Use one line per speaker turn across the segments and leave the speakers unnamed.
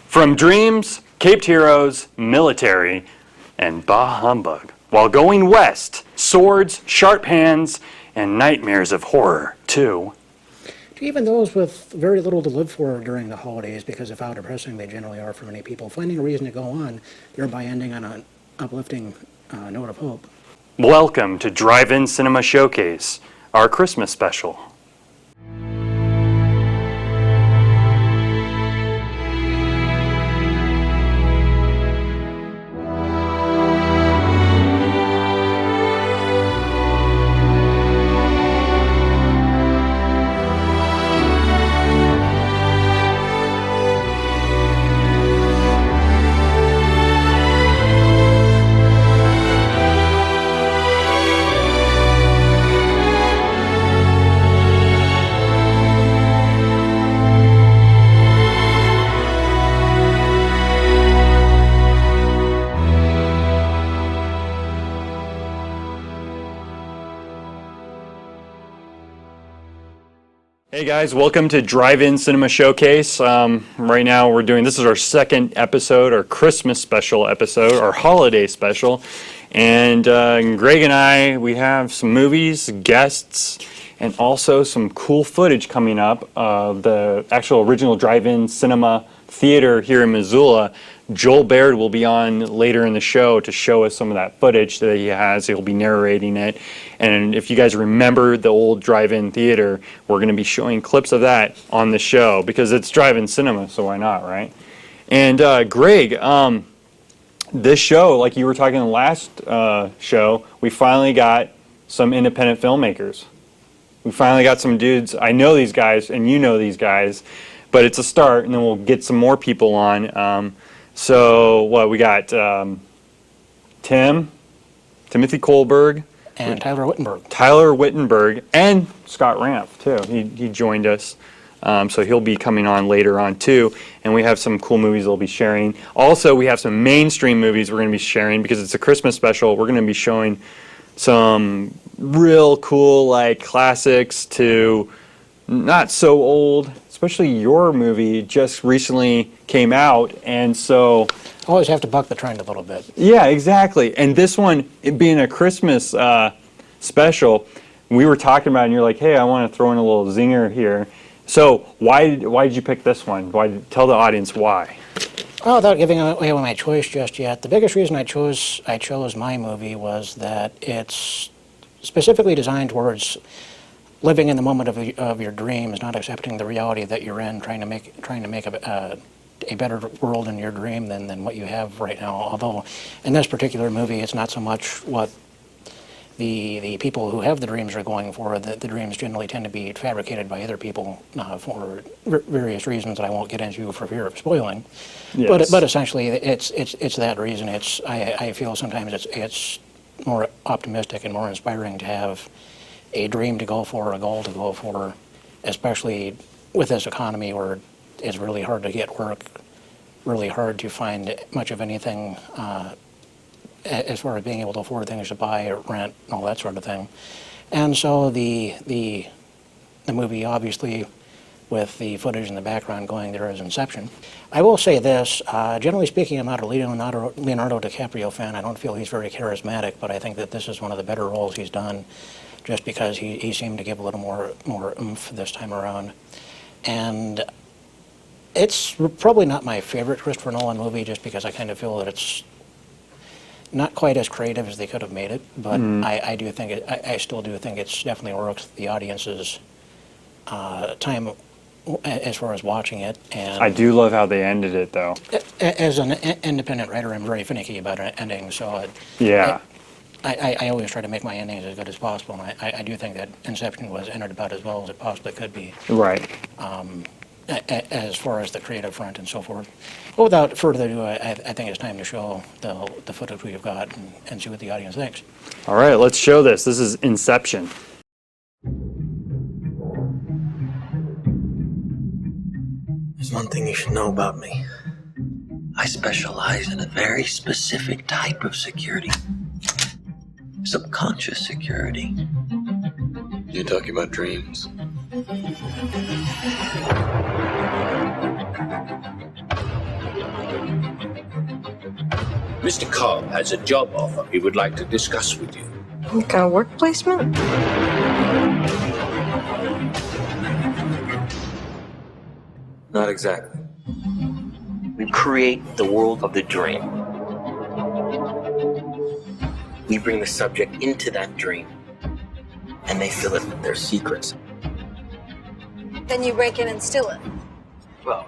From dreams, caped heroes, military, and bah humbug. While going west, swords, sharp hands, and nightmares of horror, too.
To even those with very little to live for during the holidays, because of how depressing they generally are for many people, finding a reason to go on, thereby ending on an uplifting note of hope.
Welcome to Drive-In Cinema Showcase, our Christmas special. Hey guys, welcome to Drive-In Cinema Showcase. Right now this is our second episode, our Christmas special episode, our holiday special. And Greg and I, we have some movies, guests, and also some cool footage coming up of the actual original Drive-In Cinema Theater here in Missoula. Joel Baird will be on later in the show to show us some of that footage that he has. He'll be narrating it. And if you guys remember the old drive-in theater, we're going to be showing clips of that on the show because it's drive-in cinema, so why not, right? And Greg, this show, like you were talking in the last show, we finally got some independent filmmakers. We finally got some dudes. I know these guys, and you know these guys, but it's a start, and then we'll get some more people on. So what we got? Timothy Kohlberg.
And Tyler Wittenberg.
Tyler Wittenberg and Scott Ramp, too. He joined us. So he'll be coming on later on, too. And we have some cool movies they'll be sharing. Also, we have some mainstream movies we're going to be sharing because it's a Christmas special. We're going to be showing some real cool, like, classics to not so old, especially your movie just recently came out. And so
Always have to buck the trend a little bit.
yeah, exactly. And this one, it being a Christmas special, we were talking about it, and you're like, hey, I want to throw in a little zinger here. So why did you pick this one? Tell the audience why.
Well, without giving away my choice just yet, the biggest reason I chose my movie was that it's specifically designed towards living in the moment of your dreams, not accepting the reality that you're in, trying to make a better world in your dream than what you have right now. Although in this particular movie, it's not so much what the people who have the dreams are going for. The dreams generally tend to be fabricated by other people for various reasons that I won't get into for fear of spoiling.
Yes.
But essentially, it's that reason. I feel sometimes it's more optimistic and more inspiring to have a dream to go for, a goal to go for, especially with this economy where it's really hard to get work, really hard to find much of anything as far as being able to afford things to buy or rent and all that sort of thing. And so the movie, obviously, with the footage in the background going there is Inception. I will say this, generally speaking, I'm not a Leonardo DiCaprio fan. I don't feel he's very charismatic, but I think that this is one of the better roles he's done just because he seemed to give a little more oomph this time around. And it's probably not my favorite Christopher Nolan movie just because I kind of feel that it's not quite as creative as they could have made it, but I still do think it's definitely works the audience's time as far as watching it. And
I do love how they ended it, though.
As an independent writer, I'm very finicky about an ending, so
Yeah.
I always try to make my endings as good as possible, and I do think that Inception was ended about as well as it possibly could be.
Right.
As far as the creative front and so forth. But without further ado, I think it's time to show the footage we've got and see what the audience thinks.
All right, let's show this. This is Inception.
There's one thing you should know about me. I specialize in a very specific type of security. Subconscious security.
You're talking about dreams?
Mr. Cobb has a job offer he would like to discuss with you.
What kind of work placement?
Not exactly. We create the world of the dream. We bring the subject into that dream, and they fill it with their secrets.
Then you break in and steal it.
Well,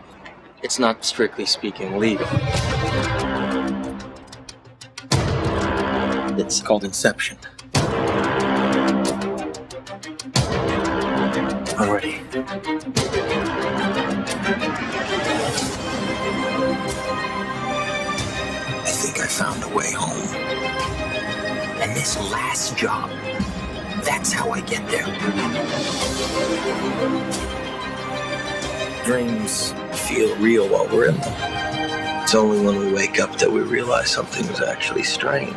it's not strictly speaking legal. It's called Inception. Already. I think I found a way home. And this last job, that's how I get there. Dreams feel real while we're in them. It's only when we wake up that we realize something is actually strange.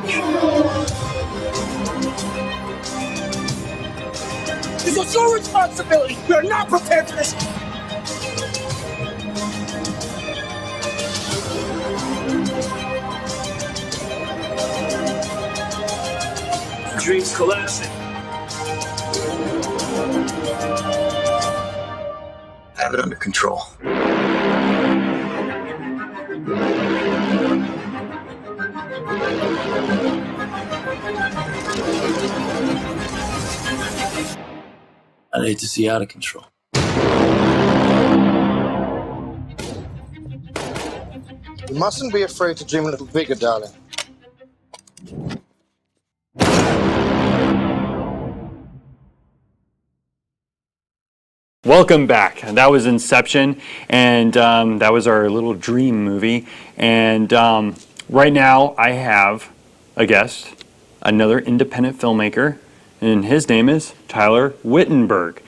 This is your responsibility. You're not prepared for this.
The dream's collapsing.
I have it under control.
I'd hate to see out of control.
You mustn't be afraid to dream a little bigger, darling.
Welcome back. That was Inception, and that was our little dream movie. And right now I have a guest, another independent filmmaker, and his name is Tyler Wittenberg.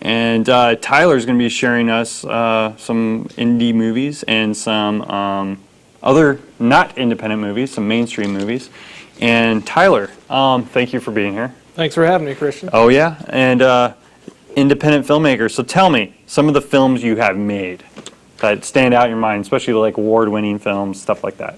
And Tyler's going to be sharing us some indie movies and some other not independent movies, some mainstream movies. And Tyler, thank you for being here.
Thanks for having me, Christian.
Oh yeah, and independent filmmaker. So tell me some of the films you have made that stand out in your mind, especially like award-winning films, stuff like that.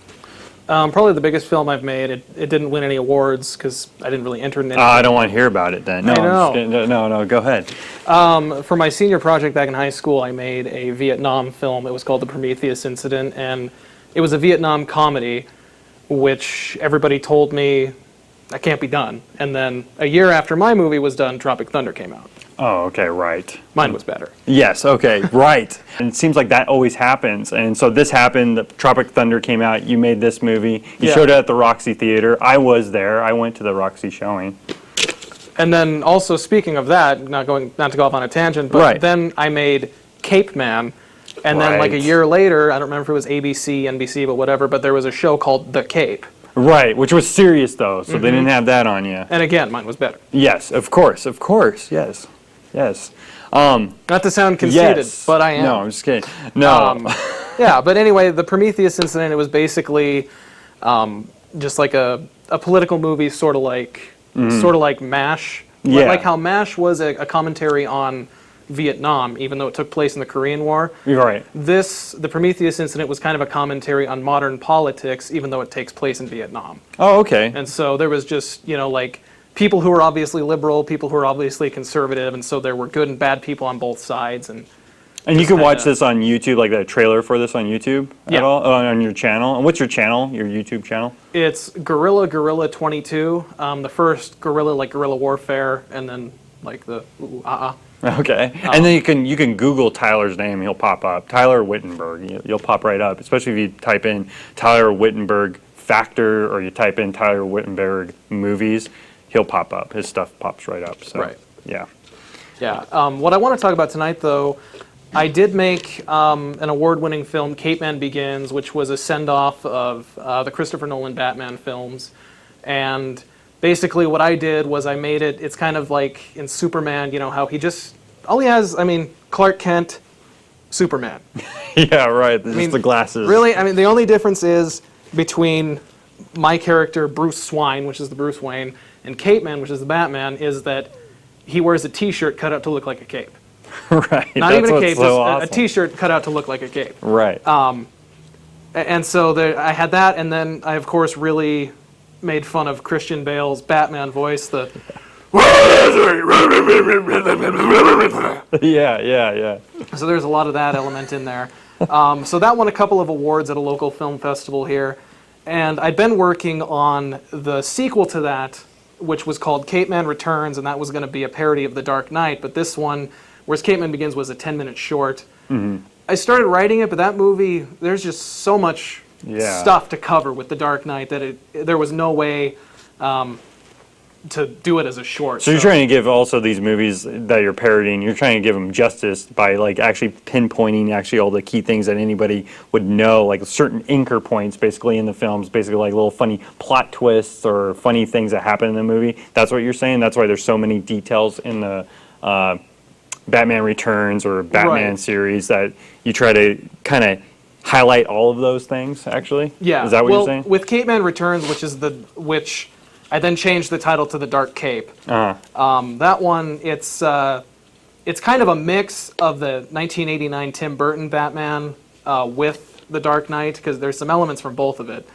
Probably the biggest film I've made. It didn't win any awards because I didn't really enter in anything.
I don't want to hear about it then. No,
I know.
I'm just kidding. No, go ahead.
For my senior project back in high school, I made a Vietnam film. It was called The Prometheus Incident, and it was a Vietnam comedy, which everybody told me that can't be done. And then a year after my movie was done, Tropic Thunder came out.
Oh, okay, right.
Mine was better.
Yes, okay, right. And it seems like that always happens. And so this happened, the Tropic Thunder came out, you made this movie, you showed it at the Roxy Theater. I was there, I went to the Roxy showing.
And then also speaking of that, not to go off on a tangent, but then I made Cape Man. And then like a year later, I don't remember if it was ABC, NBC, but whatever, but there was a show called The Cape.
Right, which was serious though, so they didn't have that on you.
And again, mine was better.
Yes, of course, yes. Yes.
Not to sound conceited, but I am.
No, I'm just kidding. No.
Yeah, but anyway, the Prometheus Incident, it was basically just like a political movie, sort of like MASH.
Yeah.
Like how MASH was a commentary on Vietnam, even though it took place in the Korean War.
Right.
The Prometheus Incident was kind of a commentary on modern politics, even though it takes place in Vietnam.
Oh, okay.
And so there was just, like people who were obviously liberal, people who were obviously conservative, and so there were good and bad people on both sides. And
you can watch this on YouTube, like the trailer for this on YouTube
Yeah.
at all? On your channel? And what's your channel, your YouTube channel?
It's Gorilla 22. The first Gorilla, like guerrilla warfare, and then like the
Okay. And then you can Google Tyler's name, he'll pop up. Tyler Wittenberg, you'll pop right up, especially if you type in Tyler Wittenberg Factor or you type in Tyler Wittenberg movies, he'll pop up. His stuff pops right up. So,
Right.
Yeah.
Yeah. What I want to talk about tonight, though, I did make an award-winning film, Cape Man Begins, which was a send-off of the Christopher Nolan Batman films. And basically what I did was I made it, it's kind of like in Superman, how all he has, Clark Kent, Superman.
Yeah, right. Just the glasses.
Really, the only difference is between my character, Bruce Swine, which is the Bruce Wayne, and Cape Man, which is the Batman, is that he wears a T-shirt cut out to look like a cape.
Right.
Not
That's
even a
what's
cape,
so
just
awesome.
a T-shirt cut out to look like a cape.
Right.
And so I had that, and then I, of course, really made fun of Christian Bale's Batman voice, the
Yeah.
so there's a lot of that element in there. So that won a couple of awards at a local film festival here. And I'd been working on the sequel to that, which was called Cape Man Returns, and that was going to be a parody of The Dark Knight. But this one, whereas Cape Man Begins was a 10-minute short, I started writing it, but that movie, there's just so much stuff to cover with The Dark Knight that there was no way to do it as a short.
So you're trying to give also these movies that you're parodying, you're trying to give them justice by like actually pinpointing actually all the key things that anybody would know, like certain anchor points basically in the films, basically like little funny plot twists or funny things that happen in the movie. That's what you're saying? That's why there's so many details in the Batman Returns or Batman series that you try to kind of highlight all of those things actually?
Yeah.
Is that what you're saying?
With Cape Man Returns, which I then changed the title to The Dark Cape. That one, it's kind of a mix of the 1989 Tim Burton Batman with The Dark Knight, because there's some elements from both of it.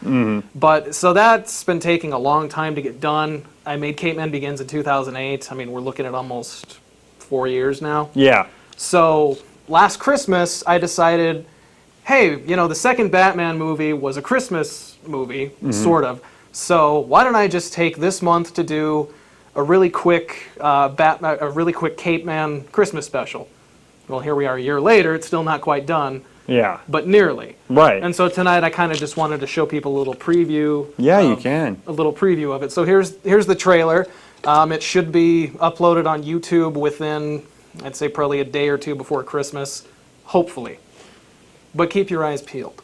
But so that's been taking a long time to get done. I made Cape Man Begins in 2008. I mean, we're looking at almost 4 years now.
Yeah.
So last Christmas, I decided, hey, the second Batman movie was a Christmas movie, sort of. So why don't I just take this month to do a really quick Cape Man Christmas special? Well, here we are a year later. It's still not quite done.
Yeah.
But nearly.
Right.
And so tonight I kind of just wanted to show people a little preview.
Yeah, you can.
A little preview of it. So here's the trailer. It should be uploaded on YouTube within, I'd say, probably a day or two before Christmas, hopefully. But keep your eyes peeled.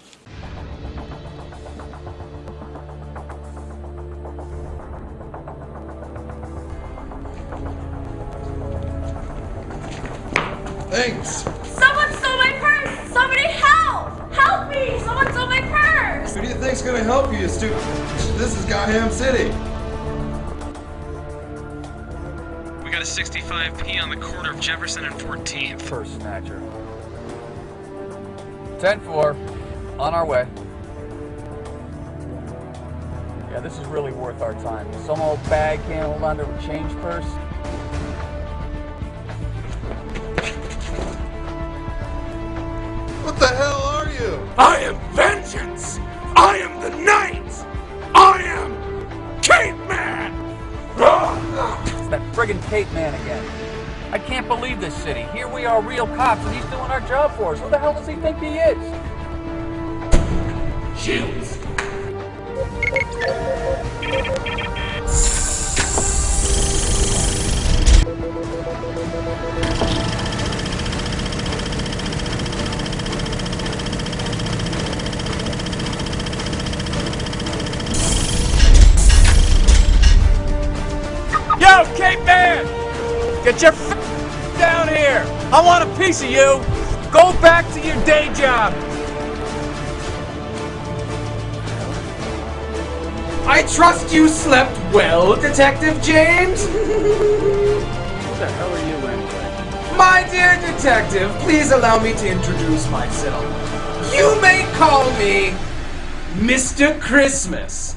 Thanks.
Someone stole my purse! Somebody help! Help me! Someone stole my purse!
Who do you think's gonna help you, stupid? This is Gotham City.
We got a 65P on the corner of Jefferson and 14th.
First snatcher. 10-4. On our way. Yeah, this is really worth our time. Some old bag can't hold on to a change purse.
What the hell are you?
I am vengeance! I am the knight! I am Cape Man!
It's that friggin' Cape Man again. I can't believe this city. Here we are, real cops, and he's doing our job for us. Who the hell does he think he is?
Shields!
Yo, Cape Man! Get your down here! I want a piece of you! Go back to your day job!
I trust you slept well, Detective James?
What the hell are you anyway?
My dear detective, please allow me to introduce myself. You may call me Mr. Christmas.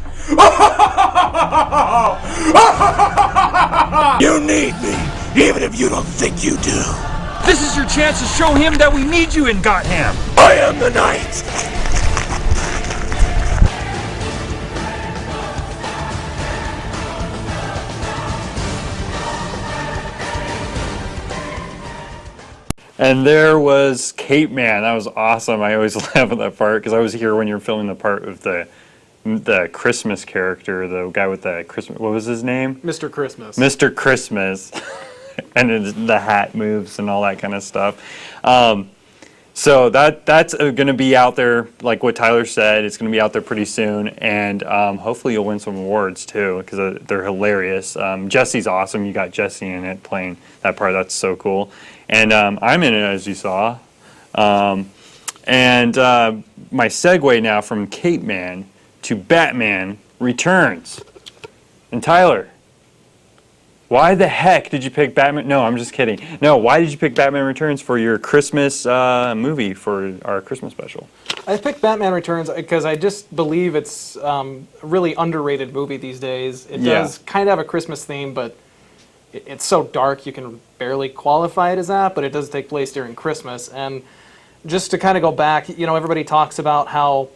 You need me, even if you don't think you do.
This is your chance to show him that we need you in Gotham!
I am the knight.
And there was Cape Man. That was awesome. I always laugh at that part because I was here when you were filming the part with the Christmas character, the guy with the Christmas. What was his name?
Mr. Christmas.
Mr. Christmas, and the hat moves and all that kind of stuff. So that's going to be out there, like what Tyler said. It's going to be out there pretty soon, and hopefully you'll win some awards too because they're hilarious. Jesse's awesome. You got Jesse in it playing that part. That's so cool. And I'm in it, as you saw. My segue now from Cape Man to Batman Returns. And Tyler, Why the heck did you pick Batman? No, I'm just kidding. No, why did you pick Batman Returns for your Christmas movie for our Christmas special?
I picked Batman Returns because I just believe it's a really underrated movie these days. It does kind of have a Christmas theme, but it's so dark you can barely qualify it as that, but it does take place during Christmas. And just to kind of go back, everybody talks about how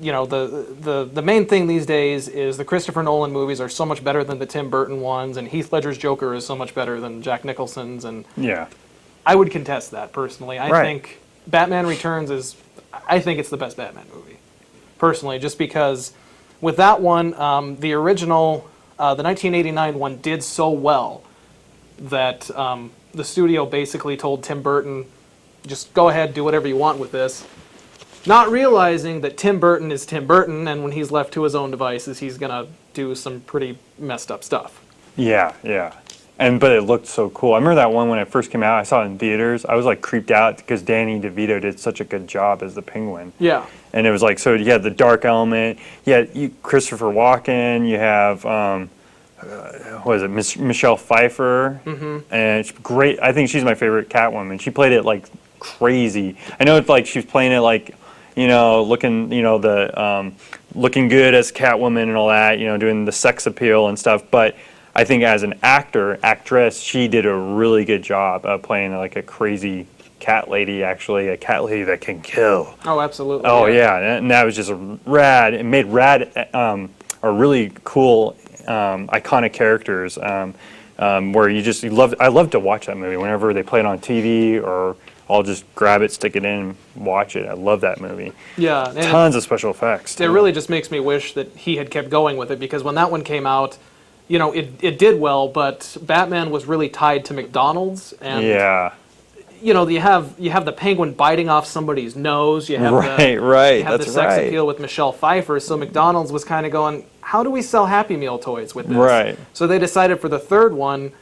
the main thing these days is the Christopher Nolan movies are so much better than the Tim Burton ones, and Heath Ledger's Joker is so much better than Jack Nicholson's, and I would contest that personally. I think Batman Returns I think it's the best Batman movie, personally, just because with that one, the original, the 1989 one did so well that the studio basically told Tim Burton, just go ahead, do whatever you want with this. Not realizing that Tim Burton is Tim Burton, and when he's left to his own devices, he's going to do some pretty messed up stuff.
Yeah. But it looked so cool. I remember that one when it first came out. I saw it in theaters. I was like creeped out because Danny DeVito did such a good job as the Penguin.
Yeah.
And it was like, so you had the dark element. You Christopher Walken. You have, what is it, Michelle Pfeiffer. Mm-hmm. And it's great. I think she's my favorite Catwoman. She played it like crazy. I know it's like she was playing it like, looking, looking good as Catwoman and all that, doing the sex appeal and stuff. But I think as an actress, she did a really good job of playing like a crazy cat lady, actually, a cat lady that can kill.
Oh, absolutely.
Oh, yeah. And that was just rad. It made rad, a really cool, iconic characters where I love to watch that movie whenever they play it on TV or I'll just grab it, stick it in, and watch it. I love that movie.
Yeah.
Tons of special effects.
It really just makes me wish that he had kept going with it, because when that one came out, it did well, but Batman was really tied to McDonald's. And, you have the Penguin biting off somebody's nose. You have the sex appeal with Michelle Pfeiffer. So McDonald's was kind of going, how do we sell Happy Meal toys with this?
Right.
So they decided for the third one,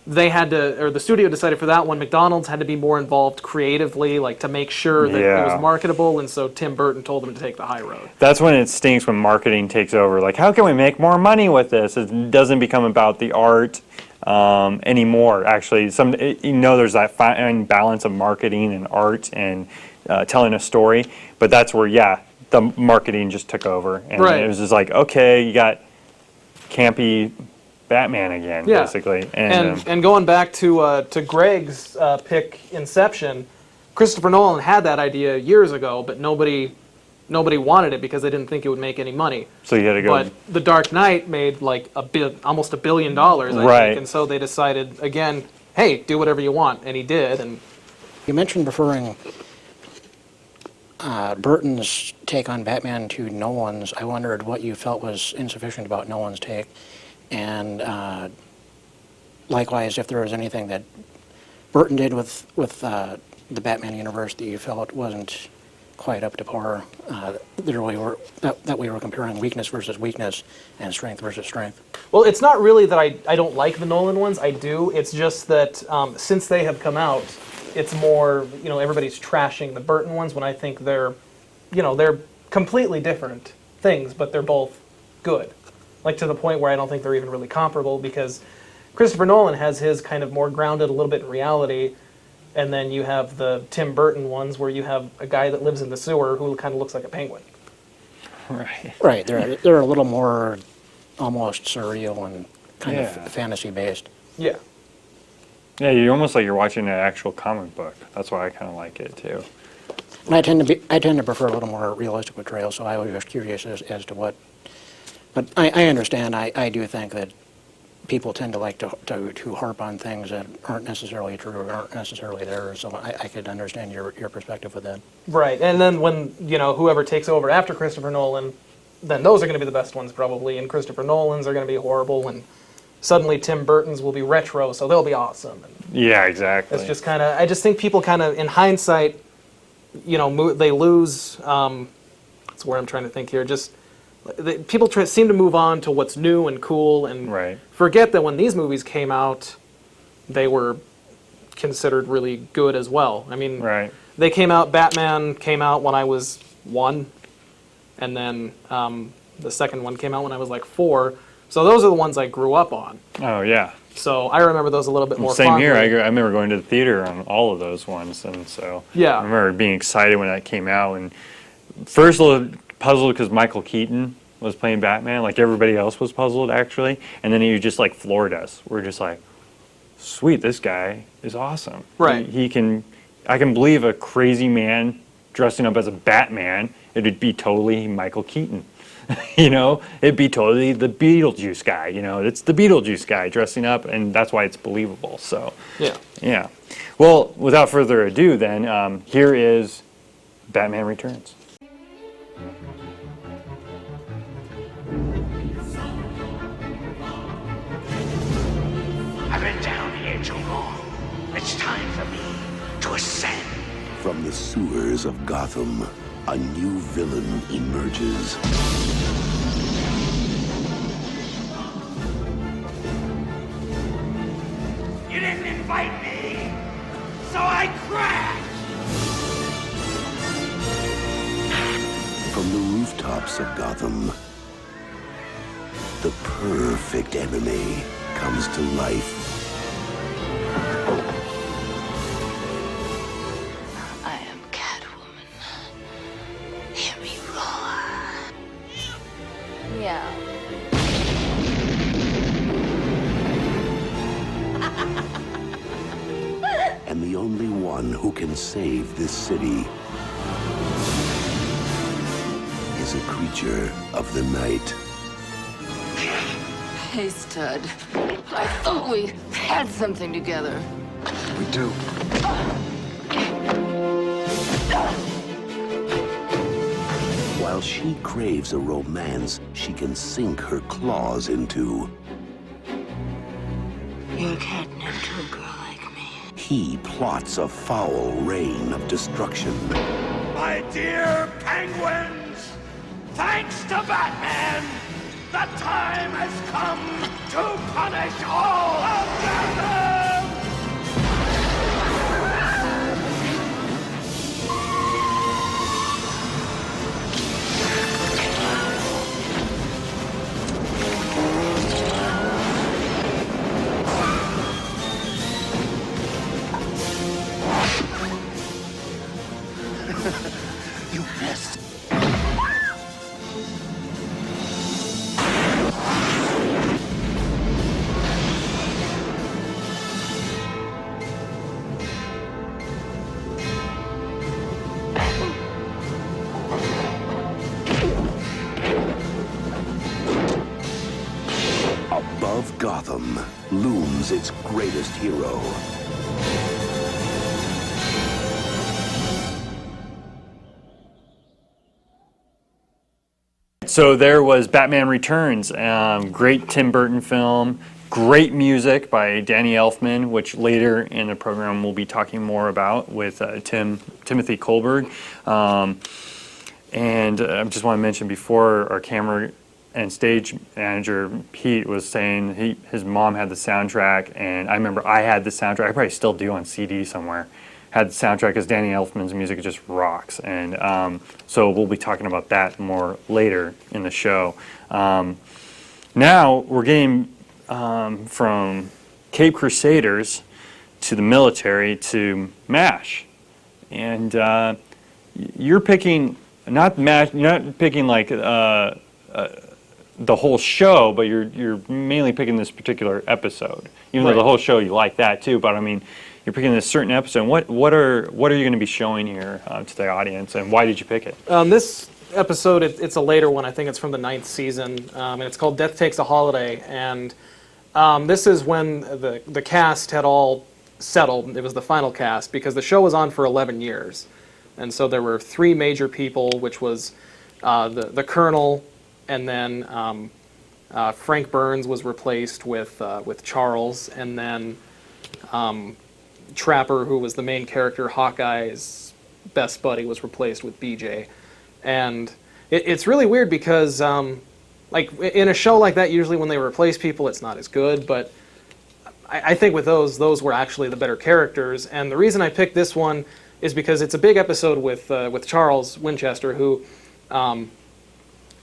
the studio decided for that one, McDonald's had to be more involved creatively, like to make sure that it was marketable, and so Tim Burton told them to take the high road.
That's when it stinks, when marketing takes over. Like, how can we make more money with this? It doesn't become about the art anymore, actually. There's that fine balance of marketing and art and telling a story, but that's where, the marketing just took over. And it was just like, okay, you got campy Batman again, basically.
And going back to Greg's pick, Inception, Christopher Nolan had that idea years ago, but nobody wanted it because they didn't think it would make any money.
So you had to go.
But The Dark Knight made like almost $1 billion, I think, and so they decided again, hey, do whatever you want, and he did. And
you mentioned preferring Burton's take on Batman to Nolan's. I wondered what you felt was insufficient about Nolan's take. And likewise, if there was anything that Burton did with the Batman universe that you felt wasn't quite up to par, that we were comparing weakness versus weakness and strength versus strength.
Well, it's not really that I don't like the Nolan ones. I do. It's just that since they have come out, it's more, everybody's trashing the Burton ones when I think they're completely different things, but they're both good. Like, to the point where I don't think they're even really comparable, because Christopher Nolan has his kind of more grounded a little bit in reality, and then you have the Tim Burton ones where you have a guy that lives in the sewer who kind of looks like a penguin.
Right. They're a little more almost surreal and kind of fantasy-based.
Yeah.
Yeah, you're almost like you're watching an actual comic book. That's why I kind of like it, too.
And I tend to prefer a little more realistic portrayal, so I was just curious as to what. But I understand. I do think that people tend to like to harp on things that aren't necessarily true or aren't necessarily there. So I could understand your perspective with that.
Right, and then when whoever takes over after Christopher Nolan, then those are going to be the best ones probably, and Christopher Nolan's are going to be horrible, and suddenly Tim Burton's will be retro, so they'll be awesome. And
yeah, exactly.
It's just kind of, I just think people kind of, in hindsight, they lose. That's where I'm trying to think here. Just people seem to move on to what's new and cool, and forget that when these movies came out, they were considered really good as well. I mean, they came out. Batman came out when I was 1, and then the second one came out when I was like 4. So those are the ones I grew up on.
Oh yeah.
So I remember those a little bit more
Same
fondly.
here. I remember going to the theater on all of those ones, and so
Yeah.
I remember being excited when that came out. And first, a little puzzled because Michael Keaton was playing Batman, like everybody else was puzzled actually. And then he just like floored us. We're just like, sweet, this guy is awesome.
Right.
He can. I can believe a crazy man dressing up as a Batman. It'd be totally Michael Keaton. You know, it'd be totally the Beetlejuice guy. You know, it's the Beetlejuice guy dressing up, and that's why it's believable. So, yeah. Well, without further ado, then here is Batman Returns.
I've been down here too long. It's time for me to ascend.
From the sewers of Gotham, a new villain emerges.
You didn't invite me, so I crashed!
From the rooftops of Gotham, the perfect enemy comes to life.
I am Catwoman. Hear me roar. Yeah.
And the only one who can save this city is a creature of the night.
Hey, Stud. I thought we had something together.
We do. While she craves a romance she can sink her claws into,
You're catnip to a girl like me.
he plots a foul reign of destruction.
My dear penguins, thanks to Batman, the time has come to punish all of Gotham!
You missed. Above Gotham looms its greatest hero.
So there was Batman Returns, great Tim Burton film, great music by Danny Elfman, which later in the program we'll be talking more about with Timothy Colberg. And I just want to mention before, our camera and stage manager Pete was saying his mom had the soundtrack, and I remember I had the soundtrack. I probably still do on CD somewhere. Had the soundtrack because Danny Elfman's music just rocks, and so we'll be talking about that more later in the show. Now we're getting from Cape Crusaders to the military to MASH, and you're picking not MASH. You're not picking like the whole show, but you're mainly picking this particular episode. Even though the whole show you like that too, but I mean, you're picking this certain episode. What are you going to be showing here to the audience, and why did you pick it?
This episode, it's a later one. I think it's from the 9th season, and it's called Death Takes a Holiday. And this is when the cast had all settled. It was the final cast because the show was on for 11 years. And so there were 3 major people, which was the Colonel, and then Frank Burns was replaced with Charles, and then Trapper, who was the main character, Hawkeye's best buddy, was replaced with BJ. And it's really weird because, like, in a show like that, usually when they replace people, it's not as good, but I think with those were actually the better characters. And the reason I picked this one is because it's a big episode with Charles Winchester, who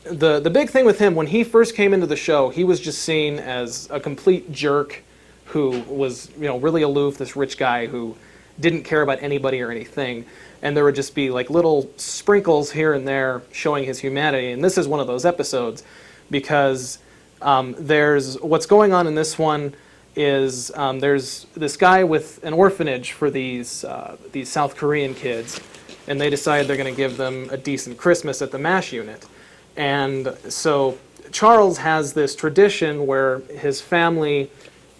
the big thing with him, when he first came into the show, he was just seen as a complete jerk who was, really aloof, this rich guy who didn't care about anybody or anything. And there would just be like little sprinkles here and there showing his humanity. And this is one of those episodes because there's what's going on in this one is there's this guy with an orphanage for these South Korean kids, and they decide they're going to give them a decent Christmas at the MASH unit. And so Charles has this tradition where his family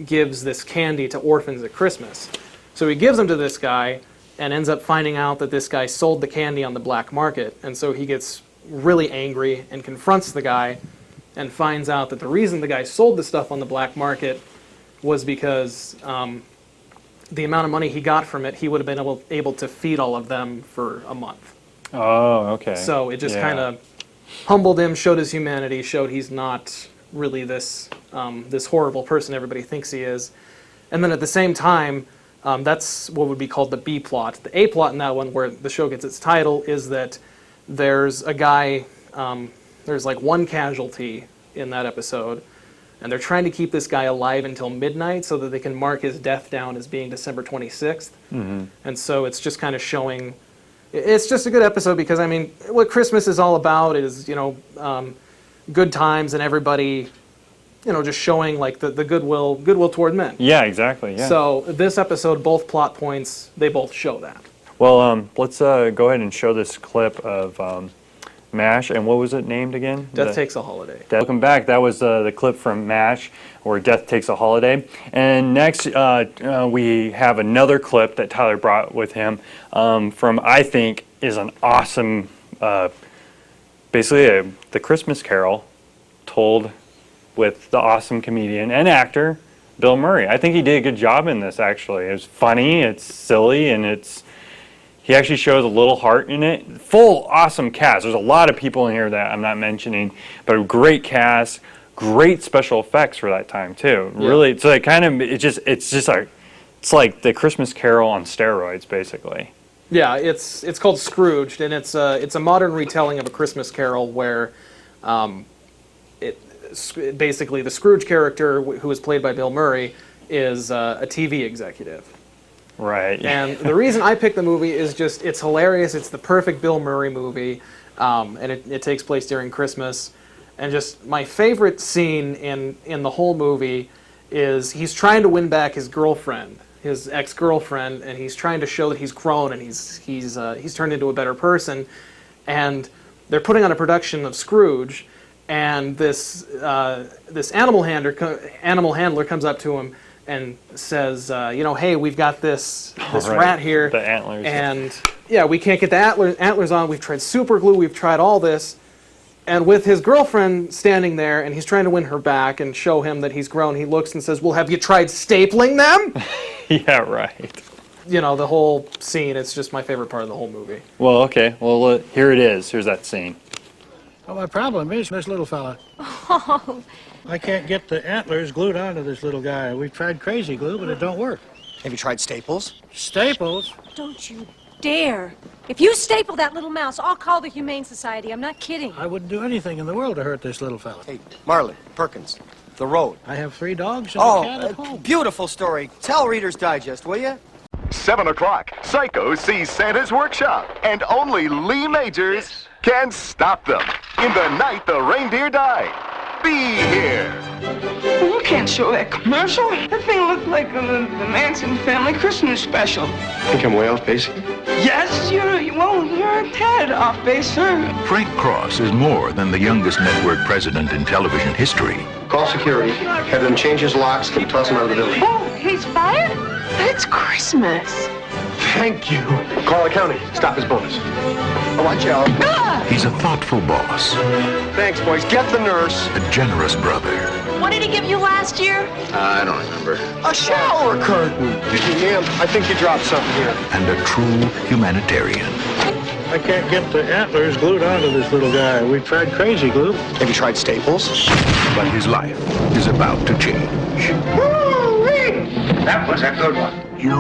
gives this candy to orphans at Christmas. So he gives them to this guy and ends up finding out that this guy sold the candy on the black market. And so he gets really angry and confronts the guy and finds out that the reason the guy sold the stuff on the black market was because the amount of money he got from it, he would have been able to feed all of them for a month.
Oh, okay.
So it just kind of humbled him, showed his humanity, showed he's not really this this horrible person everybody thinks he is. And then at the same time, that's what would be called the B plot. The A plot in that one, where the show gets its title, is that there's a guy, there's like one casualty in that episode, and they're trying to keep this guy alive until midnight so that they can mark his death down as being December 26th.
Mm-hmm.
And so it's just kind of showing, it's just a good episode because, I mean, what Christmas is all about is, good times and everybody, just showing like the goodwill toward men.
Yeah, exactly. Yeah.
So this episode, both plot points, they both show that.
Well, let's go ahead and show this clip of MASH, and what was it named again?
Death Takes a Holiday.
Welcome back. That was the clip from MASH, where Death Takes a Holiday. And next, we have another clip that Tyler brought with him from, I think, is an awesome, basically the Christmas Carol told with the awesome comedian and actor, Bill Murray. I think he did a good job in this, actually. It was funny, it's silly, and he actually shows a little heart in it. Full awesome cast. There's a lot of people in here that I'm not mentioning, but a great cast, great special effects for that time too.
Yeah.
Really, so it's like the Christmas Carol on steroids, basically.
Yeah, it's called Scrooged, and it's a modern retelling of A Christmas Carol where basically the Scrooge character, who is played by Bill Murray, is a TV executive.
Right.
And the reason I picked the movie is just it's hilarious. It's the perfect Bill Murray movie, and it takes place during Christmas. And just my favorite scene in the whole movie is he's trying to win back his girlfriend, his ex-girlfriend, and he's trying to show that he's grown and he's turned into a better person. And they're putting on a production of Scrooge, and this animal handler comes up to him and says, hey, we've got this rat here.
The antlers.
And yeah, we can't get the antlers on. We've tried super glue. We've tried all this. And with his girlfriend standing there, and he's trying to win her back and show him that he's grown, he looks and says, well, have you tried stapling them?
Yeah, right.
The whole scene, it's just my favorite part of the whole movie.
Well, okay. Well, here it is. Here's that scene.
Well, my problem is this little fella.
Oh.
I can't get the antlers glued onto this little guy. We've tried crazy glue, but it don't work.
Have you tried staples?
Staples?
Don't you dare. If you staple that little mouse, I'll call the Humane Society. I'm not kidding.
I wouldn't do anything in the world to hurt this little fella.
Hey, Marlon, Perkins, The Road.
I have 3 dogs and a cat at home.
Beautiful story. Tell Reader's Digest, will you?
7 o'clock, Psycho sees Santa's workshop, and only Lee Majors can stop them. In the night the reindeer died. Be here.
You can't show that commercial. That thing looked like the Manson family Christmas special.
Think I'm way off base?
Yes, you're a tad off base, sir.
Frank Cross is more than the youngest network president in television history.
Call security. Have them change his locks and toss him out of the building.
Oh, he's fired? It's Christmas.
Thank you. Call the county. Stop his bonus.
Oh, watch out.
He's a thoughtful boss,
Thanks, boys. Get the nurse.
a generous brother,
What did he give you last year?
I don't remember.
A shower curtain. Ma'am, I think you dropped something here.
and a true humanitarian.
I can't get the antlers glued onto this little guy. We've tried crazy glue.
Have you tried staples?
But his life is about to change.
That was a good one.
You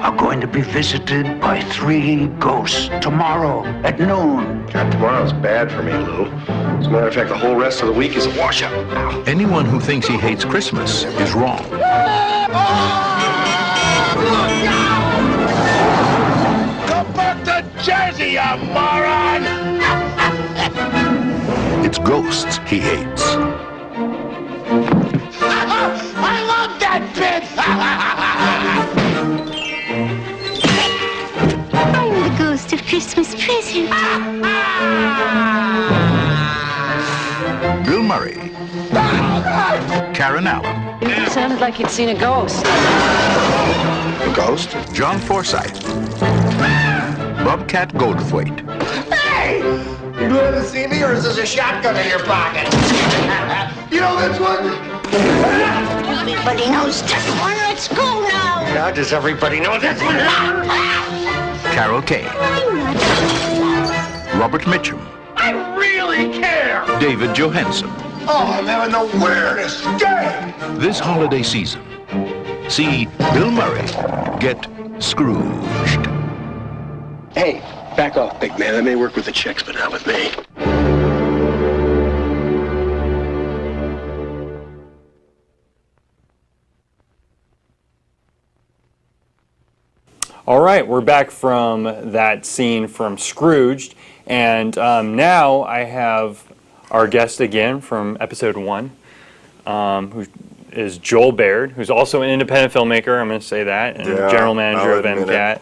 are going to be visited by 3 ghosts tomorrow at noon.
God, tomorrow's bad for me, Lou. As a matter of fact, the whole rest of the week is a washout.
Anyone who thinks he hates Christmas is wrong.
Go back to Jersey, you moron!
It's ghosts he hates.
I love that bit!
I'm the ghost of Christmas present.
Bill Murray. Karen Allen.
It sounded like you'd seen a ghost.
A ghost? John Forsythe. Bobcat Goldthwait.
Hey! You glad to see me, or is this a shotgun in your pocket? You know this one? Everybody knows this one. Let's go now.
Now does everybody know this one?
Carol Kay. Robert Mitchum.
I really care!
David Johansen.
Oh, I'm having the weirdest day!
This holiday season, see Bill Murray get Scrooged.
Hey, back off, big man. That may work with the chicks, but not with me.
All right, we're back from that scene from Scrooged, and now I have our guest again from episode 1, who is Joel Baird, who's also an independent filmmaker, I'm going to say that, and general manager of MCAT.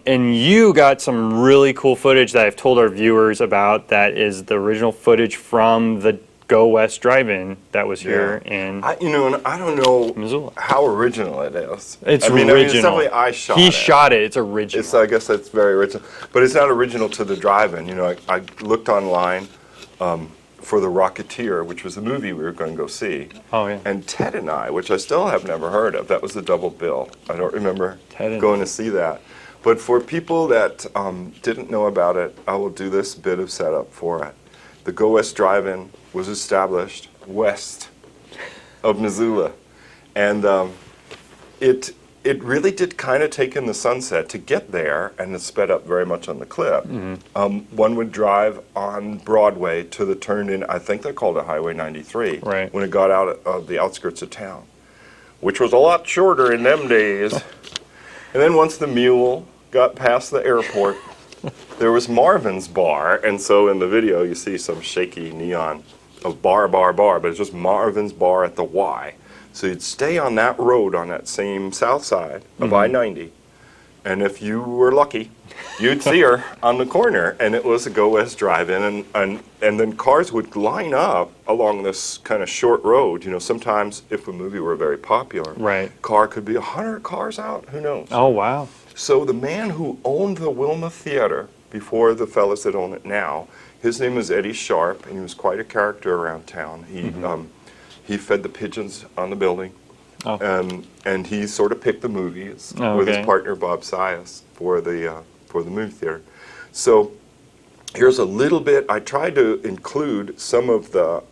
And you got some really cool footage that I've told our viewers about that is the original footage from the Go West Drive-In that was here in
I don't know
Missoula.
how original it is.
It's
original.
original.
It's definitely I shot
He
it.
shot it. It's original.
I guess that's very original. But it's not original to the drive-in. I looked online for The Rocketeer, which was the movie we were going to go see.
Oh, yeah.
And Ted and I, which I still have never heard of, that was the double bill. I don't remember going to see that. But for people that didn't know about it, I will do this bit of setup for it. The Go West Drive-In was established west of Missoula. And it really did kind of take in the sunset to get there, and it sped up very much on the clip. One would drive on Broadway to the turn in, I think they called it Highway 93, when it got out of the outskirts of town, which was a lot shorter in them days. And then once the mule got past the airport, there was Marvin's Bar, and so in the video you see some shaky neon of bar, but it's just Marvin's Bar at the Y. So you'd stay on that road on that same south side of I-90, and if you were lucky, you'd see her on the corner, and it was a Go West Drive-In, and then cars would line up along this kind of short road. Sometimes if a movie were very popular, car could be 100 cars out, who knows?
Oh, wow.
So the man who owned the Wilma Theater before the fellas that own it now, his name was Eddie Sharp, and he was quite a character around town. He fed the pigeons on the building, and he sort of picked the movies with his partner Bob Sias for the movie theater. So here's a little bit. I tried to include some of the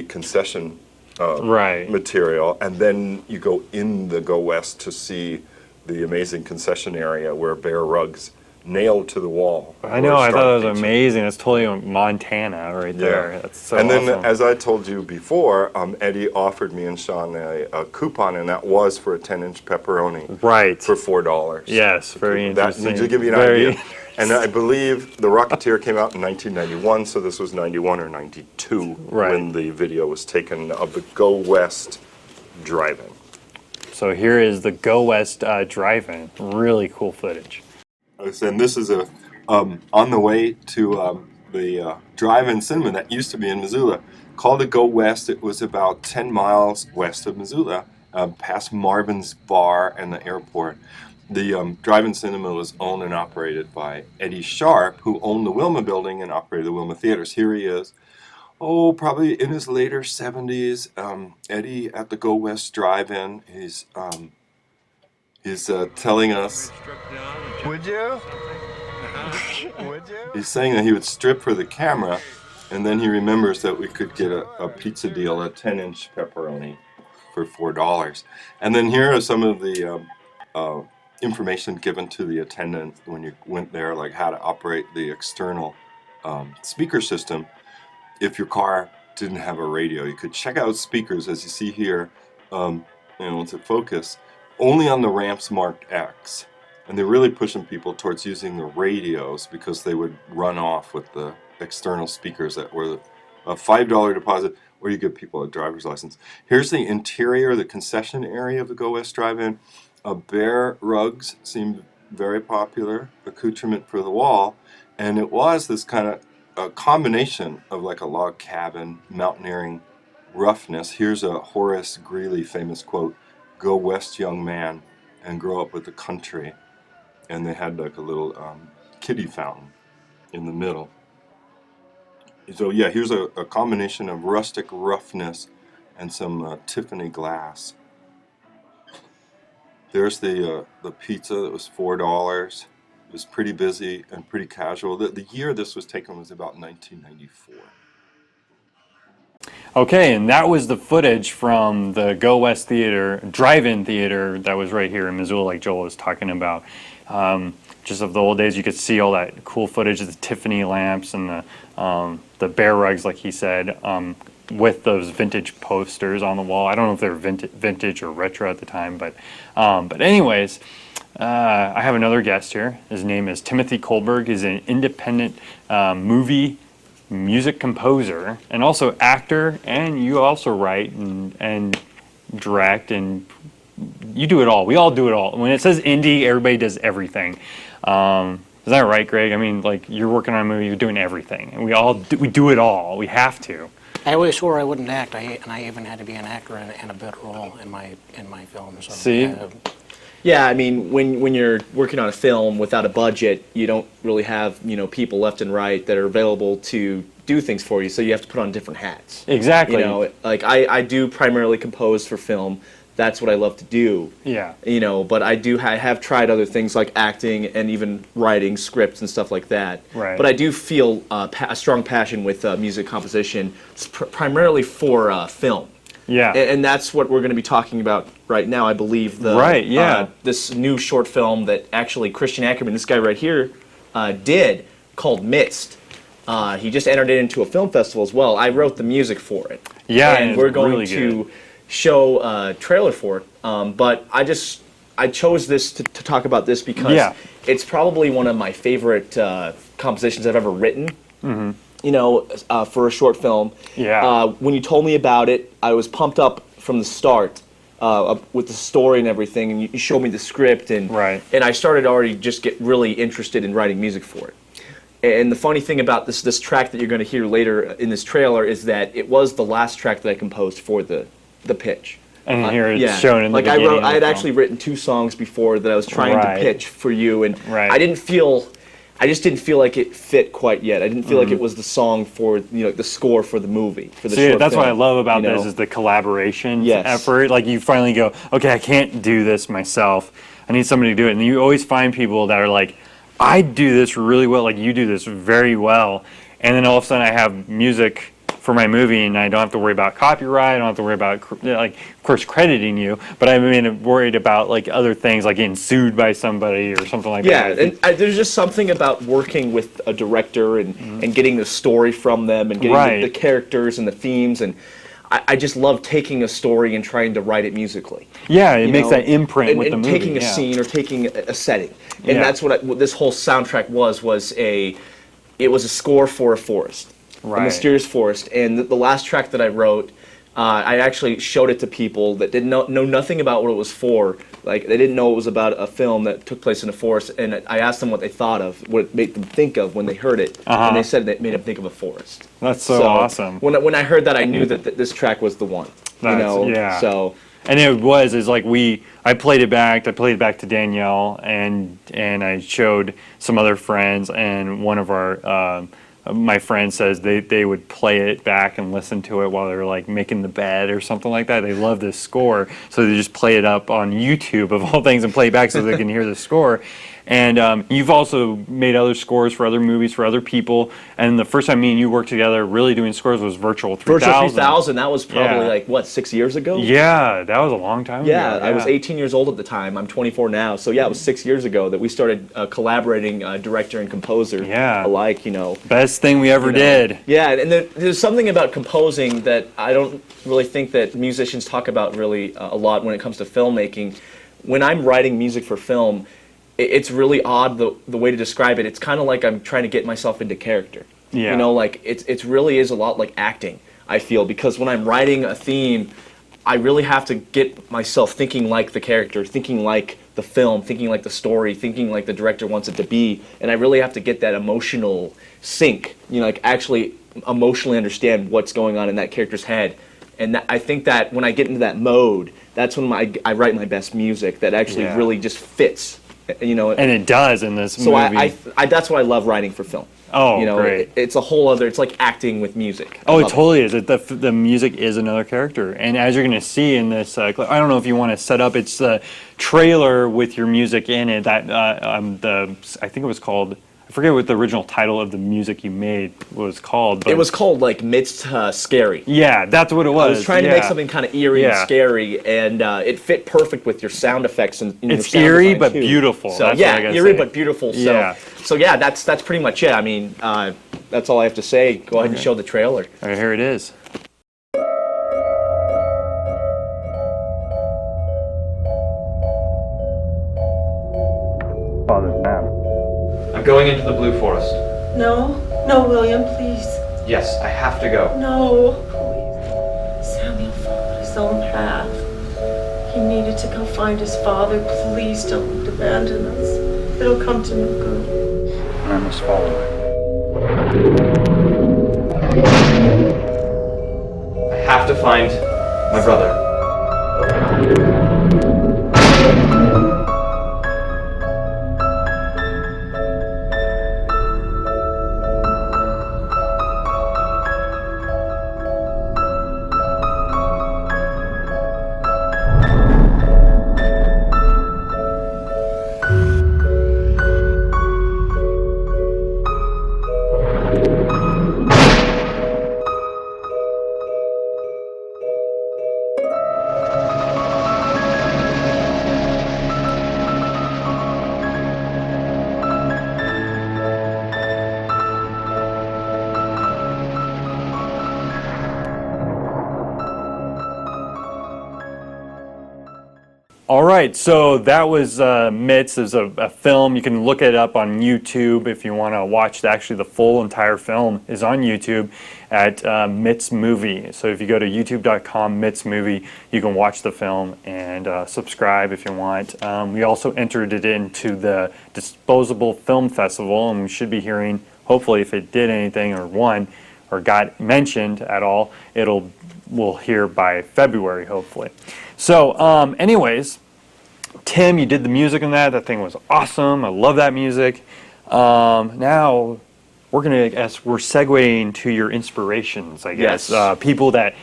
concession material, and then you go in the Go West to see the amazing concession area where Bear Rugs nailed to the wall.
I know, I thought it was amazing. It's totally Montana right there. That's so
and then,
awesome.
as I told you before, Eddie offered me and Sean a coupon, and that was for a 10-inch pepperoni. For $4.
Yes, very interesting.
That, to give you an idea. And I believe The Rocketeer came out in 1991, so this was 91 or 92 when the video was taken of the Go West Drive-In.
So here is the Go West Drive-In. Really cool footage.
And this is on the way to the drive-in cinema that used to be in Missoula. Called it Go West. It was about 10 miles west of Missoula, past Marvin's Bar and the airport. The drive-in cinema was owned and operated by Eddie Sharp, who owned the Wilma building and operated the Wilma theaters. Here he is. Probably in his later 70s. Eddie at the Go West Drive-In. He's telling us.
Would you?
He's saying that he would strip for the camera, and then he remembers that we could get a pizza deal, a 10-inch pepperoni, for $4. And then here are some of the information given to the attendant when you went there, like how to operate the external speaker system. If your car didn't have a radio, you could check out speakers, as you see here, to focus, only on the ramps marked X. And they're really pushing people towards using the radios because they would run off with the external speakers that were a $5 deposit, or you give people a driver's license. Here's the interior, the concession area of the Go West Drive-In. Bear rugs seemed very popular, accoutrement for the wall, and it was this kind of a combination of like a log cabin, mountaineering roughness. Here's a Horace Greeley famous quote, "Go west, young man, and grow up with the country." And they had like a little kiddie fountain in the middle. So yeah, here's a combination of rustic roughness and some Tiffany glass. There's the pizza that was $4. It was pretty busy and pretty casual. The year this was taken was about 1994.
Okay, and that was the footage from the Go West Theater, drive-in theater that was right here in Missoula, like Joel was talking about. Just of the old days, you could see all that cool footage of the Tiffany lamps and the bear rugs, like he said, with those vintage posters on the wall. I don't know if they were vintage or retro at the time, but anyways, I have another guest here. His name is Timothy Kohlberg. He's an independent movie music composer and also actor, and you also write and direct, and you do it all. We all do it all. When it says indie, everybody does everything. Is that right, Greg? I mean, like, you're working on a movie, you're doing everything, and we do it all. We have to.
I always swore I wouldn't act, and I even had to be an actor in a bit role in my film. So,
see.
Yeah, I mean, when you're working on a film without a budget, you don't really have, people left and right that are available to do things for you, so you have to put on different hats.
Exactly.
Like I do primarily compose for film. That's what I love to do.
Yeah.
But I have tried other things like acting and even writing scripts and stuff like that.
Right.
But I do feel a strong passion with music composition, primarily for film.
Yeah.
And that's what we're going to be talking about right now, I believe.
Right, yeah.
This new short film that actually Christian Ackerman, this guy right here, did, called Mist. He just entered it into a film festival as well. I wrote the music for it.
Yeah,
and we're going
really
to show a trailer for it. But I chose this to talk about this because it's probably one of my favorite compositions I've ever written. Mm-hmm. For a short film.
Yeah.
When you told me about it, I was pumped up from the start with the story and everything, and you showed me the script, and I started already just get really interested in writing music for it. And the funny thing about this track that you're going to hear later in this trailer is that it was the last track that I composed for the pitch.
And here it's shown in the beginning.
I had actually written 2 songs before that I was trying to pitch for you, and I just didn't feel like it fit quite yet. I didn't feel like it was the song for the score for the movie, for the short
that's
film,
what I love about this is the collaboration effort. Like, you finally go, okay, I can't do this myself. I need somebody to do it. And you always find people that are like, I do this really well. Like, you do this very well. And then all of a sudden I have music for my movie, and I don't have to worry about copyright. I don't have to worry about, like, of course, crediting you, but I'm worried about like other things, like getting sued by somebody or something like that.
Yeah, and there's just something about working with a director and getting the story from them and getting the characters and the themes, and I just love taking a story and trying to write it musically.
Yeah, it makes that imprint with the movie.
And taking a scene or taking a setting, and that's what this whole soundtrack was a score for a forest. A mysterious forest. And the last track that I wrote, I actually showed it to people that didn't know nothing about what it was for. Like, they didn't know it was about a film that took place in a forest, and I asked them what they thought of, what it made them think of when they heard it, and they said that it made them think of a forest.
That's so awesome.
When I heard that, I knew that this track was the one. So.
And it's like I played it back to Danielle, and I showed some other friends, and one of our my friend says they would play it back and listen to it while they were like making the bed or something like that. They love this score, so they just play it up on YouTube of all things and play it back so they can hear the score. And you've also made other scores for other movies, for other people. And the first time me and you worked together really doing scores was Virtual 3000.
Virtual 3000, that was probably like, what, 6 years ago?
Yeah, that was a long time ago.
I was 18 years old at the time. I'm 24 now. So yeah, it was 6 years ago that we started collaborating, director and composer alike,
Best thing we ever did.
Yeah, and there's something about composing that I don't really think that musicians talk about really a lot when it comes to filmmaking. When I'm writing music for film, it's really odd the way to describe it. It's kind of like I'm trying to get myself into character.
Yeah.
Like it really is a lot like acting, I feel, because when I'm writing a theme, I really have to get myself thinking like the character, thinking like the film, thinking like the story, thinking like the director wants it to be, and I really have to get that emotional sync, like actually emotionally understand what's going on in that character's head. And I think that when I get into that mode, that's when I write my best music that actually really just fits.
And it does in this movie.
So that's why I love writing for film.
Oh, great.
It's a whole other, it's like acting with music.
Oh, it totally is. The music is another character. And as you're going to see in this, I don't know if you want to set up, it's the trailer with your music in it that I think it was called, I forget what the original title of the music you made was called. But
it was called like Midst Scary.
Yeah, that's what it was.
I was trying to make something kind of eerie and scary, and it fit perfect with your sound effects and your
it's
sound
eerie
design,
but
too.
beautiful.
So
that's
yeah,
what I gotta
eerie
say.
but beautiful.
Yeah.
So yeah, that's pretty much it. I mean, that's all I have to say. Go ahead and show the trailer.
All right, here it is. Father's map.
I'm going into the Blue Forest.
No, no, William, please.
Yes, I have to go.
No, please. Samuel followed his own path. He needed to go find his father. Please don't abandon us. It'll come to no good.
I must follow
I have to find my brother.
All right, so that was Mitts. It's a film. You can look it up on YouTube if you want to watch the full entire film is on YouTube at Mitts Movie. So if you go to youtube.com Mitts Movie, you can watch the film and subscribe if you want. We also entered it into the Disposable Film Festival, and we should be hearing, hopefully, if it did anything or won or got mentioned at all, we'll hear by February, hopefully. So, anyways, Tim, you did the music in that. That thing was awesome. I love that music. Now, we're segueing to your inspirations, I guess.
Yes.
People that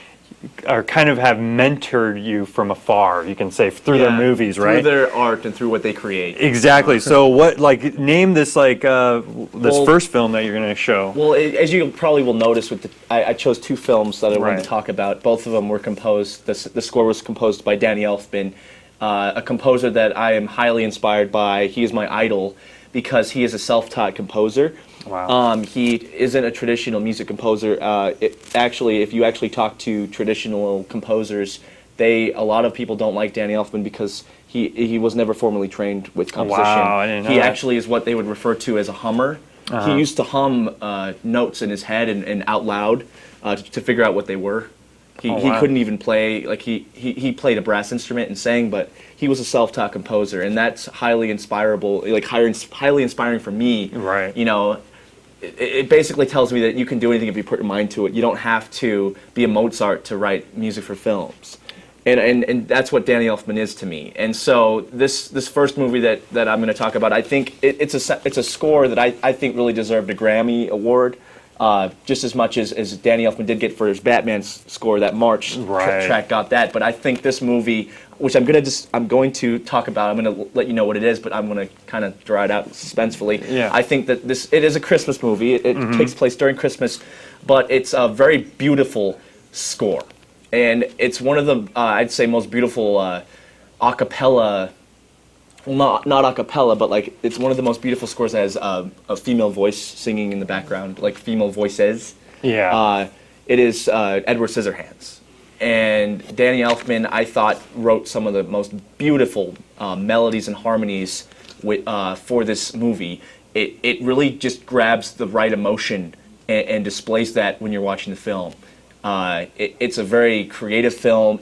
are kind of have mentored you from afar, you can say, through their movies, right?
Through their art and through what they create.
Exactly. So name this first film that you're going to show.
Well, as you probably will notice, I chose two films that I wanted to talk about. Both of them were composed, the score was composed by Danny Elfman, a composer that I am highly inspired by. He is my idol because he is a self-taught composer.
Wow.
He isn't a traditional music composer. If you actually talk to traditional composers, a lot of people don't like Danny Elfman because he was never formally trained with composition.
Wow, I didn't know
he
that.
actually is what they would refer to as a hummer. He used to hum notes in his head and out loud to figure out what they were. He couldn't even play, he played a brass instrument and sang, but he was a self-taught composer, and that's highly inspirable, highly inspiring for me.
Right.
It basically tells me that you can do anything if you put your mind to it. You don't have to be a Mozart to write music for films. And that's what Danny Elfman is to me. And so this first movie that I'm going to talk about, I think it's a score that I think really deserved a Grammy Award, just as much as Danny Elfman did get for his Batman score. That March track got that. But I think this movie, which I'm going to talk about. I'm going to let you know what it is, but I'm going to kind of draw it out suspensefully.
Yeah.
I think that it is a Christmas movie. It takes place during Christmas, but it's a very beautiful score, and it's one of the I'd say most beautiful a cappella. Well, not a cappella, but like it's one of the most beautiful scores that has a female voice singing in the background, like female voices.
Yeah.
It is Edward Scissorhands. And Danny Elfman, I thought, wrote some of the most beautiful melodies and harmonies for this movie. It really just grabs the right emotion and displays that when you're watching the film. It's a very creative film.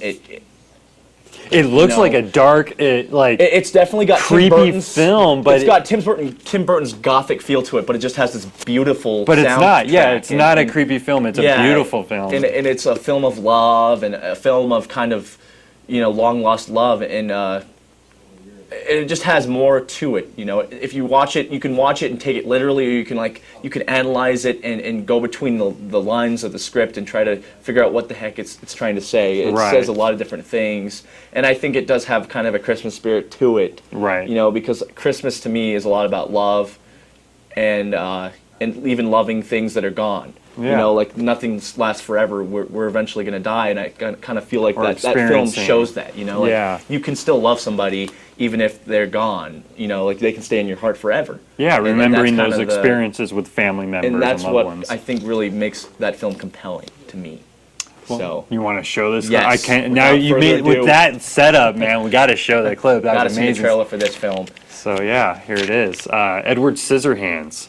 It looks like a dark,
it's definitely got
creepy film, but
it's got Tim Burton's gothic feel to it, but it just has this beautiful.
But it's not. Yeah,
soundtrack
it's not a creepy film. It's a beautiful film.
And it's a film of love and a film of kind of, long lost love, and it just has more to it. If you watch it, you can watch it and take it literally, or you can analyze it and go between the lines of the script and try to figure out what the heck it's trying to say. It says a lot of different things, and I think it does have kind of a Christmas spirit to it.
Right.
Because Christmas to me is a lot about love, and even loving things that are gone.
Yeah.
Like nothing lasts forever. We're eventually going to die, and I kind of feel like that film shows that. You can still love somebody even if they're gone. Like they can stay in your heart forever.
Yeah,
And
remembering
that's
those
kind of
experiences with family members
and that's
loved
what
ones.
I think really makes that film compelling to me. So
you want to show this?
Yes.
I can't. Now you made with that setup, man. We got to show that clip. That was amazing.
See the trailer for this film.
So yeah, here it is. Edward Scissorhands.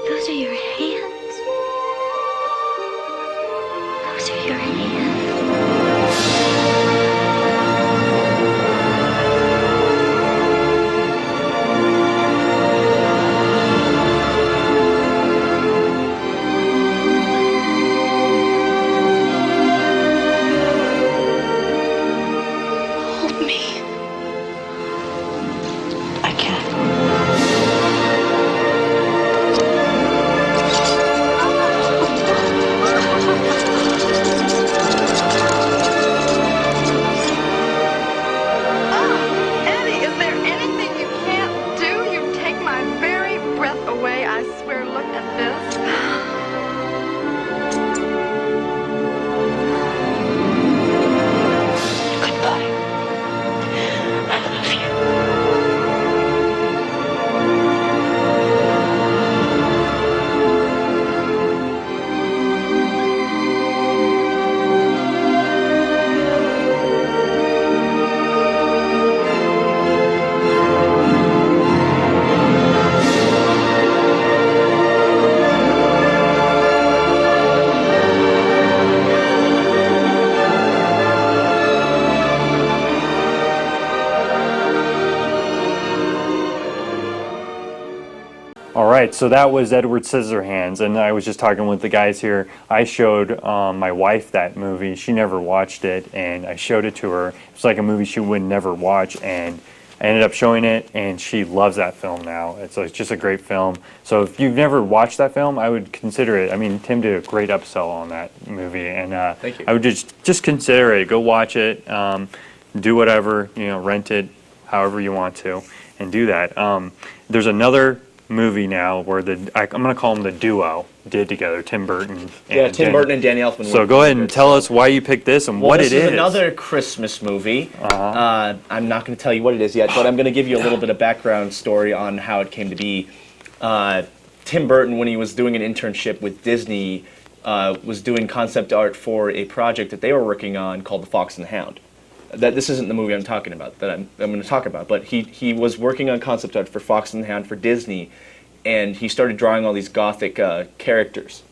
Those are your hands. Those are your hands. Hold me. I can't.
Eddie, is there anything you can't do? You take my very breath away, I swear. Look at this.
Goodbye. I love you.
All right, so that was Edward Scissorhands, and I was just talking with the guys here. I showed my wife that movie. She never watched it, and I showed it to her. It's like a movie she would never watch, and I ended up showing it, and she loves that film now. It's just a great film. So if you've never watched that film, I would consider it. I mean, Tim did a great upsell on that movie, and
Thank you.
I would just consider it. Go watch it. Do whatever, rent it, however you want to, and do that. There's another movie now where I'm going to call them the duo did together, Tim Burton.
Tim Burton and Danny Elfman.
So go ahead and tell us why you picked this and what it is.
This is another Christmas movie. I'm not going to tell you what it is yet, but I'm going to give you a little bit of background story on how it came to be. Tim Burton, when he was doing an internship with Disney, was doing concept art for a project that they were working on called The Fox and the Hound. This isn't the movie I'm talking about, that I'm going to talk about, but he was working on concept art for Fox and the Hound for Disney, and he started drawing all these gothic characters.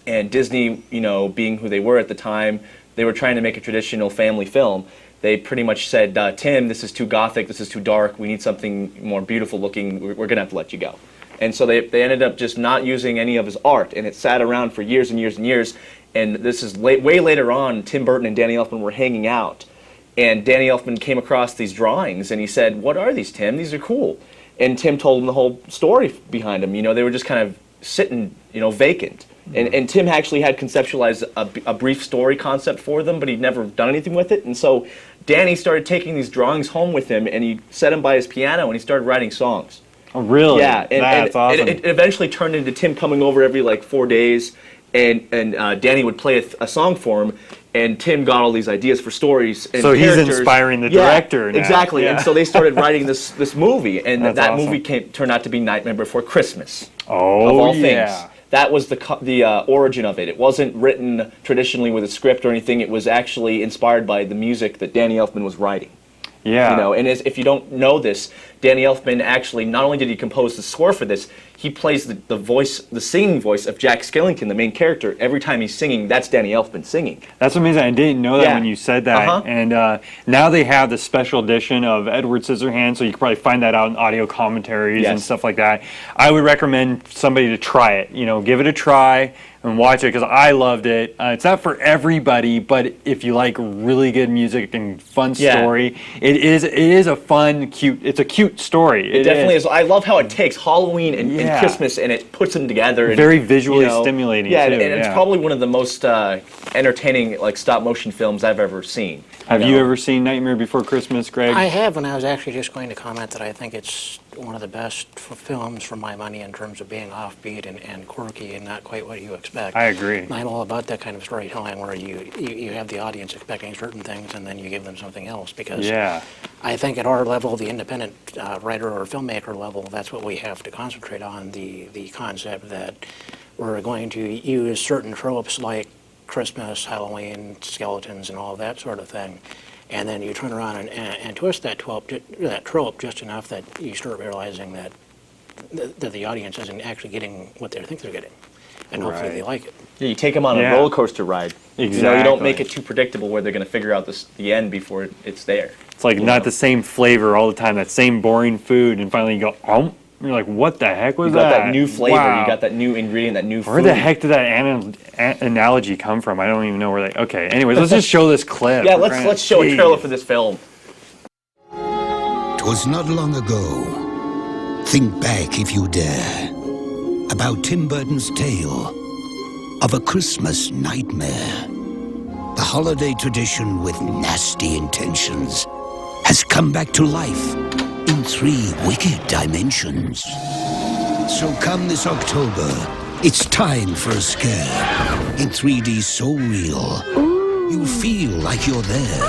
And Disney, you know, being who they were at the time, they were trying to make a traditional family film. They pretty much said, Tim, this is too gothic, this is too dark, we need something more beautiful looking, we're going to have to let you go. And so they ended up just not using any of his art, and it sat around for years and years and years. And this is way later on, Tim Burton and Danny Elfman were hanging out, and Danny Elfman came across these drawings, and he said, what are these, Tim? These are cool. And Tim told him the whole story behind them. You know, they were just kind of sitting, you know, vacant. And Tim actually had conceptualized a brief story concept for them, but he'd never done anything with it. And so Danny started taking these drawings home with him, and he set them by his piano, and he started writing songs.
Oh, really?
Yeah.
That's awesome.
It eventually turned into Tim coming over every, like, 4 days, and Danny would play a song for him, and Tim got all these ideas for stories and
so
characters.
He's inspiring the director now.
Exactly.
Yeah.
And so they started writing this movie, and
That's
that
awesome.
movie turned out to be Nightmare Before Christmas.
Oh,
of all
yeah.
things. That was the origin of it. It wasn't written traditionally with a script or anything. It was actually inspired by the music that Danny Elfman was writing.
Yeah.
You know, and if you don't know this, Danny Elfman actually, not only did he compose the score for this, he plays the singing voice of Jack Skellington, the main character. Every time he's singing, that's Danny Elfman singing.
That's amazing. I didn't know that
Yeah.
when you said that.
Uh-huh.
And now they have the special edition of Edward Scissorhands, so you can probably find that out in audio commentaries and
Yes.
stuff like that. I would recommend somebody to try it. You know, give it a try and watch it because I loved it. It's not for everybody, but if you like really good music and fun
Yeah.
story, it is a fun, cute. It's a cute story.
It definitely is. I love how it takes Halloween and
Yeah.
Christmas and it puts them together. And,
Very visually
you know,
stimulating,
Yeah,
too,
and it's
yeah.
probably one of the most entertaining like stop motion films I've ever seen.
Have you ever seen Nightmare Before Christmas, Greg?
I have, and I was actually just going to comment that I think it's one of the best films for my money in terms of being offbeat and quirky and not quite what you expect.
I agree.
And I'm all about that kind of storytelling where you have the audience expecting certain things and then you give them something else because
Yeah.
I think at our level, the independent writer or filmmaker level, that's what we have to concentrate on, the concept that we're going to use certain tropes like Christmas, Halloween, skeletons, and all of that sort of thing. And then you turn around and twist that trope just enough that you start realizing that the audience isn't actually getting what they think they're getting. And hopefully they like it.
Yeah, you take them on a roller coaster ride.
Exactly.
You know, you don't make it too predictable where they're going to figure out the end before it's there.
It's like not the same flavor all the time, that same boring food, and finally you go, oh, you're like, what the heck was
You got
that?
that new flavor,
Wow.
you got that new ingredient, that new food.
Where the heck did that analogy come from? I don't even know where they. Okay, anyways, let's just show this clip.
Yeah, let's show a trailer for this film.
'Twas not long ago. Think back if you dare. About Tim Burton's tale of a Christmas nightmare. The holiday tradition with nasty intentions has come back to life in 3 wicked dimensions. So come this October, it's time for a scare. In 3D so real, you feel like you're there.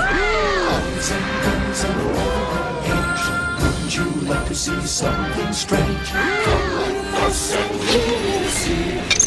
Boys and girls of every age, would you like to see something strange? Come with us and you will see.